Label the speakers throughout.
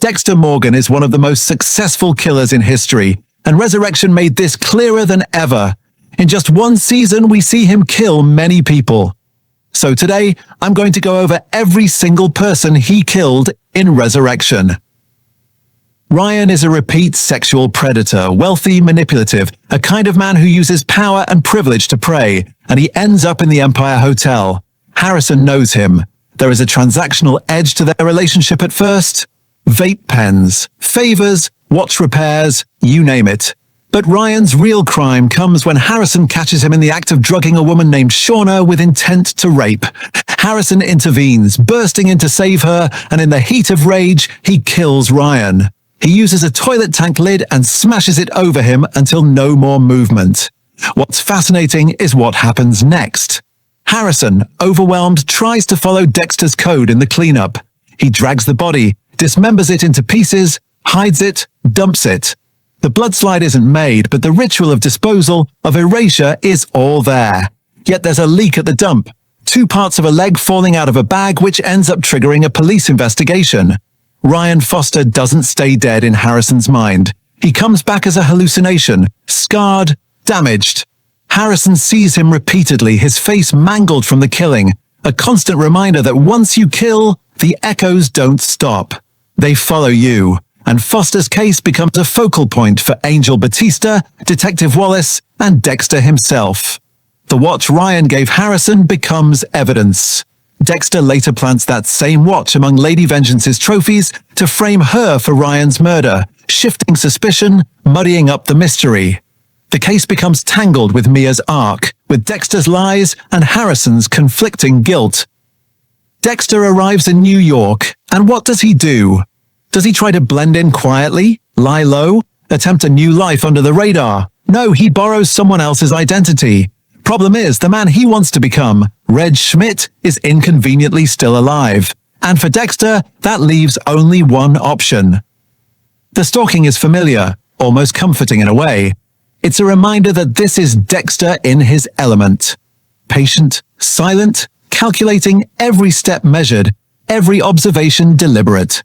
Speaker 1: Dexter Morgan is one of the most successful killers in history, and Resurrection made this clearer than ever. In just one season, we see him kill many people. So today, I'm going to go over every single person he killed in Resurrection. Ryan is a repeat sexual predator, wealthy, manipulative, a kind of man who uses power and privilege to prey, and he ends up in the Empire Hotel. Harrison knows him. There is a transactional edge to their relationship at first. Vape pens, favors, watch repairs, you name it. But Ryan's real crime comes when Harrison catches him in the act of drugging a woman named Shauna with intent to rape. Harrison intervenes, bursting in to save her, and in the heat of rage, he kills Ryan. He uses a toilet tank lid and smashes it over him until no more movement. What's fascinating is what happens next. Harrison, overwhelmed, tries to follow Dexter's code in the cleanup. He drags the body, dismembers it into pieces, hides it, dumps it. The bloodslide isn't made, but the ritual of disposal, of erasure, is all there. Yet there's a leak at the dump. 2 parts of a leg falling out of a bag, which ends up triggering a police investigation. Ryan Foster doesn't stay dead in Harrison's mind. He comes back as a hallucination, scarred, damaged. Harrison sees him repeatedly, his face mangled from the killing, a constant reminder that once you kill, the echoes don't stop. They follow you, and Foster's case becomes a focal point for Angel Batista, Detective Wallace, and Dexter himself. The watch Ryan gave Harrison becomes evidence. Dexter later plants that same watch among Lady Vengeance's trophies to frame her for Ryan's murder, shifting suspicion, muddying up the mystery. The case becomes tangled with Mia's arc, with Dexter's lies and Harrison's conflicting guilt. Dexter arrives in New York, and what does he do? Does he try to blend in quietly, lie low, attempt a new life under the radar? No, he borrows someone else's identity. Problem is, the man he wants to become, Red Schmidt, is inconveniently still alive. And for Dexter, that leaves only one option. The stalking is familiar, almost comforting in a way. It's a reminder that this is Dexter in his element. Patient, silent, calculating, every step measured, every observation deliberate.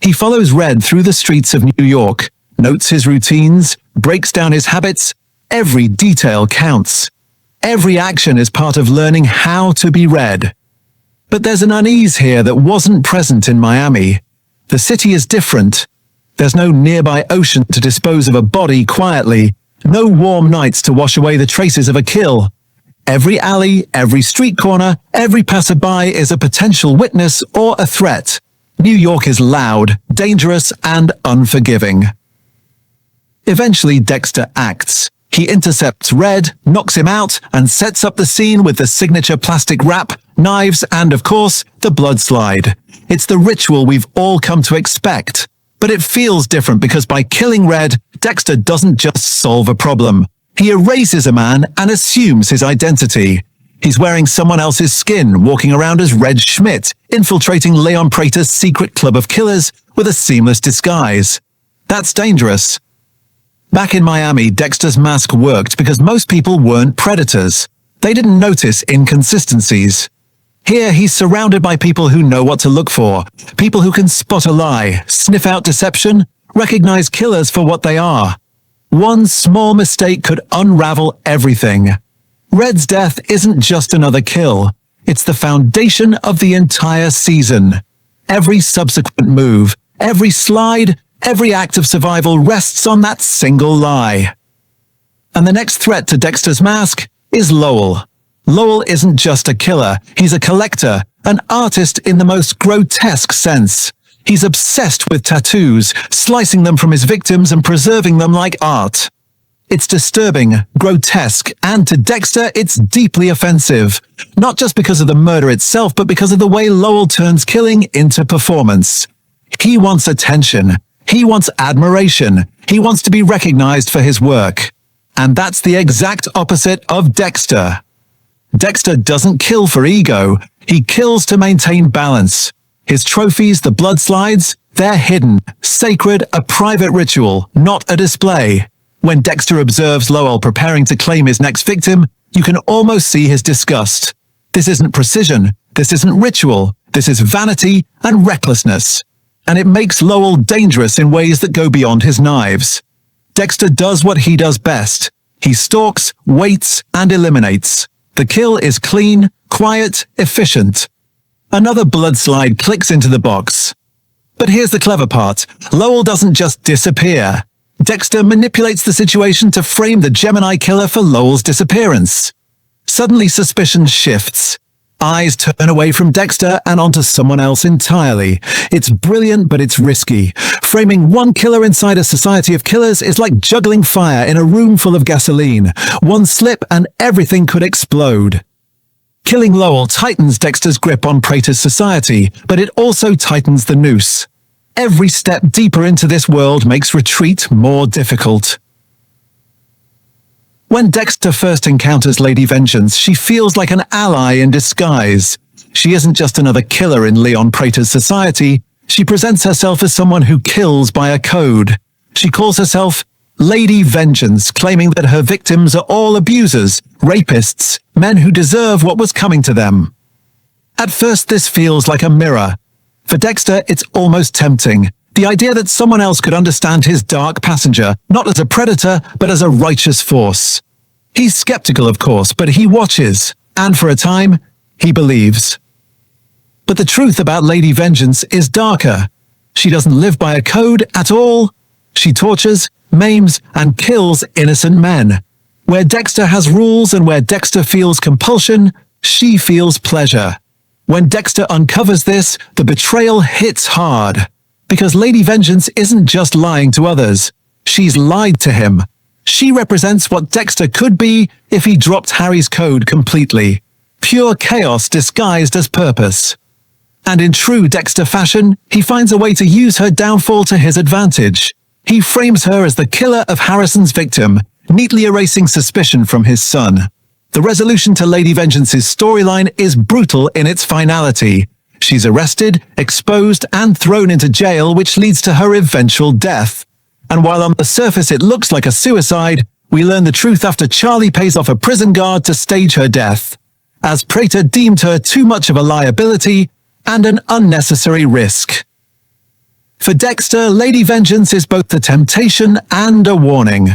Speaker 1: He follows Red through the streets of New York, notes his routines, breaks down his habits. Every detail counts. Every action is part of learning how to be Red. But there's an unease here that wasn't present in Miami. The city is different. There's no nearby ocean to dispose of a body quietly, no warm nights to wash away the traces of a kill. Every alley, every street corner, every passerby is a potential witness or a threat. New York is loud, dangerous, and unforgiving. Eventually, Dexter acts. He intercepts Red, knocks him out, and sets up the scene with the signature plastic wrap, knives, and, of course, the blood slide. It's the ritual we've all come to expect. But it feels different because by killing Red, Dexter doesn't just solve a problem. He erases a man and assumes his identity. He's wearing someone else's skin, walking around as Red Schmidt, infiltrating Leon Prater's secret club of killers with a seamless disguise. That's dangerous. Back in Miami, Dexter's mask worked because most people weren't predators. They didn't notice inconsistencies. Here, he's surrounded by people who know what to look for, people who can spot a lie, sniff out deception, recognize killers for what they are. One small mistake could unravel everything. Red's death isn't just another kill. It's the foundation of the entire season. Every subsequent move, every slide, every act of survival rests on that single lie. And the next threat to Dexter's mask is Lowell. Lowell isn't just a killer, he's a collector, an artist in the most grotesque sense. He's obsessed with tattoos, slicing them from his victims and preserving them like art. It's disturbing, grotesque, and to Dexter, it's deeply offensive. Not just because of the murder itself, but because of the way Lowell turns killing into performance. He wants attention. He wants admiration. He wants to be recognized for his work. And that's the exact opposite of Dexter. Dexter doesn't kill for ego. He kills to maintain balance. His trophies, the blood slides, they're hidden, sacred, a private ritual, not a display. When Dexter observes Lowell preparing to claim his next victim, you can almost see his disgust. This isn't precision. This isn't ritual. This is vanity and recklessness. and it makes Lowell dangerous in ways that go beyond his knives. Dexter does what he does best. He stalks, waits, and eliminates. The kill is clean, quiet, efficient. Another blood slide clicks into the box. But here's the clever part. Lowell doesn't just disappear. Dexter manipulates the situation to frame the Gemini killer for Lowell's disappearance. Suddenly suspicion shifts. Eyes turn away from Dexter and onto someone else entirely. It's brilliant, but it's risky. Framing one killer inside a society of killers is like juggling fire in a room full of gasoline. One slip and everything could explode. Killing Lowell tightens Dexter's grip on Prater's society, but it also tightens the noose. Every step deeper into this world makes retreat more difficult. When Dexter first encounters Lady Vengeance, she feels like an ally in disguise. She isn't just another killer in Leon Prater's society. She presents herself as someone who kills by a code. She calls herself Lady Vengeance, claiming that her victims are all abusers, rapists, men who deserve what was coming to them. At first, this feels like a mirror. For Dexter, it's almost tempting. The idea that someone else could understand his dark passenger, not as a predator, but as a righteous force. He's skeptical, of course, but he watches, and for a time, he believes. But the truth about Lady Vengeance is darker. She doesn't live by a code at all. She tortures, maims, and kills innocent men. Where Dexter has rules and where Dexter feels compulsion, she feels pleasure. When Dexter uncovers this, the betrayal hits hard. Because Lady Vengeance isn't just lying to others. She's lied to him. She represents what Dexter could be if he dropped Harry's code completely. Pure chaos disguised as purpose. And in true Dexter fashion, he finds a way to use her downfall to his advantage. He frames her as the killer of Harrison's victim, neatly erasing suspicion from his son. The resolution to Lady Vengeance's storyline is brutal in its finality. She's arrested, exposed, and thrown into jail, which leads to her eventual death. And while on the surface it looks like a suicide, we learn the truth after Charlie pays off a prison guard to stage her death, as Prater deemed her too much of a liability and an unnecessary risk. For Dexter, Lady Vengeance is both a temptation and a warning.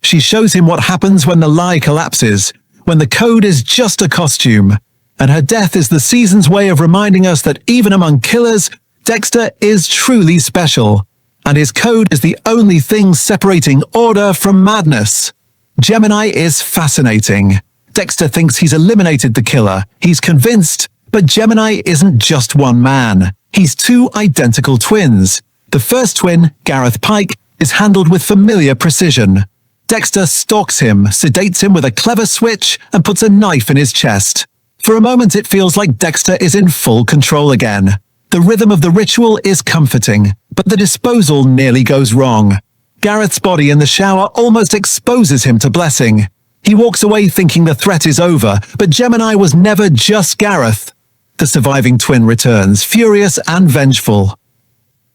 Speaker 1: She shows him what happens when the lie collapses, when the code is just a costume. And her death is the season's way of reminding us that even among killers, Dexter is truly special, and his code is the only thing separating order from madness. Gemini is fascinating. Dexter thinks he's eliminated the killer. He's convinced, but Gemini isn't just one man. He's two identical twins. The first twin, Gareth Pike, is handled with familiar precision. Dexter stalks him, sedates him with a clever switch, and puts a knife in his chest. For a moment it feels like Dexter is in full control again. The rhythm of the ritual is comforting, but the disposal nearly goes wrong. Gareth's body in the shower almost exposes him to Blessing. He walks away thinking the threat is over, but Gemini was never just Gareth. The surviving twin returns, furious and vengeful.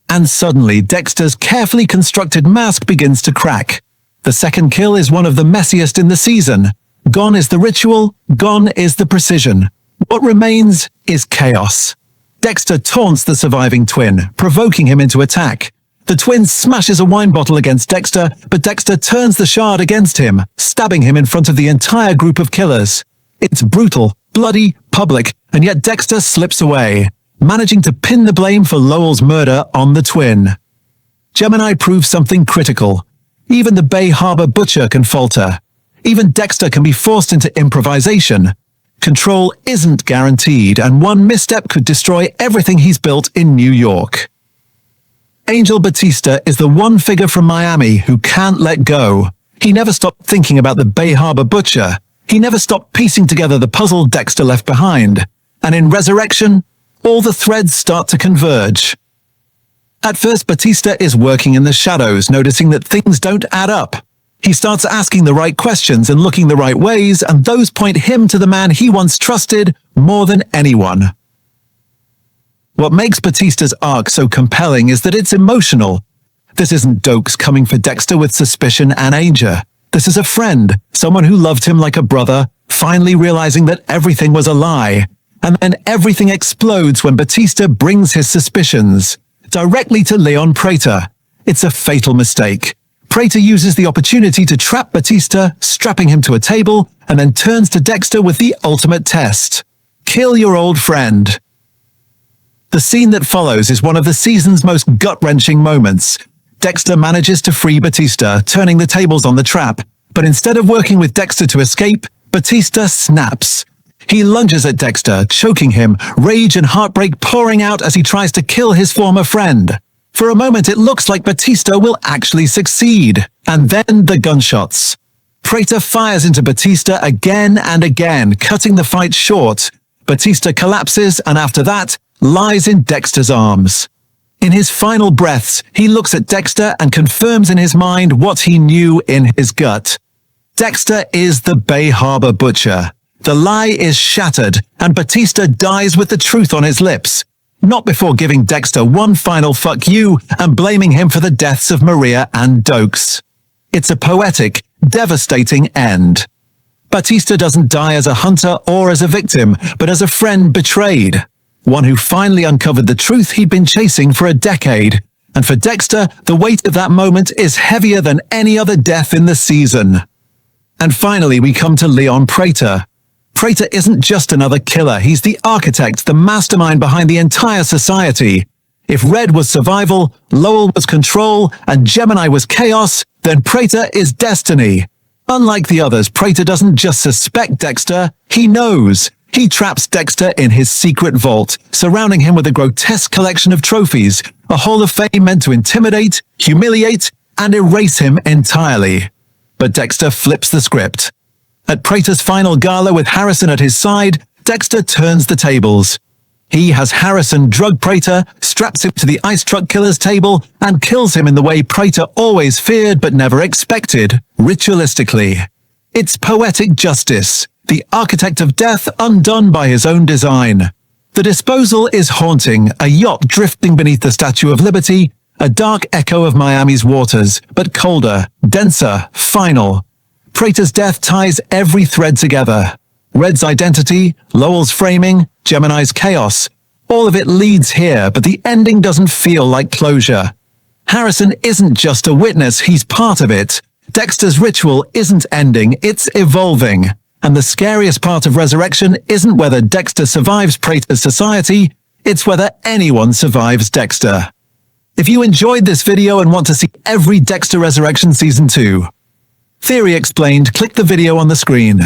Speaker 1: And suddenly Dexter's carefully constructed mask begins to crack. The second kill is one of the messiest in the season. Gone is the ritual, gone is the precision. What remains is chaos. Dexter taunts the surviving twin, provoking him into attack. The twin smashes a wine bottle against Dexter, but Dexter turns the shard against him, stabbing him in front of the entire group of killers. It's brutal, bloody, public, and yet Dexter slips away, managing to pin the blame for Lowell's murder on the twin. Gemini proves something critical. Even the Bay Harbor butcher can falter. Even Dexter can be forced into improvisation. Control isn't guaranteed, and one misstep could destroy everything he's built in New York. Angel Batista is the one figure from Miami who can't let go. He never stopped thinking about the Bay Harbor butcher. He never stopped piecing together the puzzle Dexter left behind. And in Resurrection, all the threads start to converge. At first, Batista is working in the shadows, noticing that things don't add up. He starts asking the right questions and looking the right ways, and those point him to the man he once trusted more than anyone. What makes Batista's arc so compelling is that it's emotional. This isn't Dokes coming for Dexter with suspicion and anger. This is a friend, someone who loved him like a brother, finally realizing that everything was a lie. And then everything explodes when Batista brings his suspicions. directly to Leon Prater. It's a fatal mistake. Prater uses the opportunity to trap Batista, strapping him to a table, and then turns to Dexter with the ultimate test. Kill your old friend. The scene that follows is one of the season's most gut-wrenching moments. Dexter manages to free Batista, turning the tables on the trap. But instead of working with Dexter to escape, Batista snaps. He lunges at Dexter, choking him, rage and heartbreak pouring out as he tries to kill his former friend. For a moment it looks like Batista will actually succeed. And then the gunshots. Prater fires into Batista again and again, cutting the fight short. Batista collapses and after that, lies in Dexter's arms. In his final breaths, he looks at Dexter and confirms in his mind what he knew in his gut. Dexter is the Bay Harbor Butcher. The lie is shattered, and Batista dies with the truth on his lips. Not before giving Dexter one final fuck you and blaming him for the deaths of Maria and Dokes. It's a poetic, devastating end. Batista doesn't die as a hunter or as a victim, but as a friend betrayed. One who finally uncovered the truth he'd been chasing for a decade. And for Dexter, the weight of that moment is heavier than any other death in the season. And finally, we come to Leon Prater. Prater isn't just another killer, he's the architect, the mastermind behind the entire society. If Red was survival, Lowell was control, and Gemini was chaos, then Prater is destiny. Unlike the others, Prater doesn't just suspect Dexter, he knows. He traps Dexter in his secret vault, surrounding him with a grotesque collection of trophies, a hall of fame meant to intimidate, humiliate, and erase him entirely. But Dexter flips the script. At Prater's final gala with Harrison at his side, Dexter turns the tables. He has Harrison drug Prater, straps him to the ice truck killer's table, and kills him in the way Prater always feared but never expected, ritualistically. It's poetic justice, the architect of death undone by his own design. The disposal is haunting, a yacht drifting beneath the Statue of Liberty, a dark echo of Miami's waters, but colder, denser, final. Prater's death ties every thread together. Red's identity, Lowell's framing, Gemini's chaos. All of it leads here, but the ending doesn't feel like closure. Harrison isn't just a witness, he's part of it. Dexter's ritual isn't ending, it's evolving. And the scariest part of Resurrection isn't whether Dexter survives Prater's society, it's whether anyone survives Dexter. If you enjoyed this video and want to see every Dexter Resurrection Season 2, Theory Explained, click the video on the screen.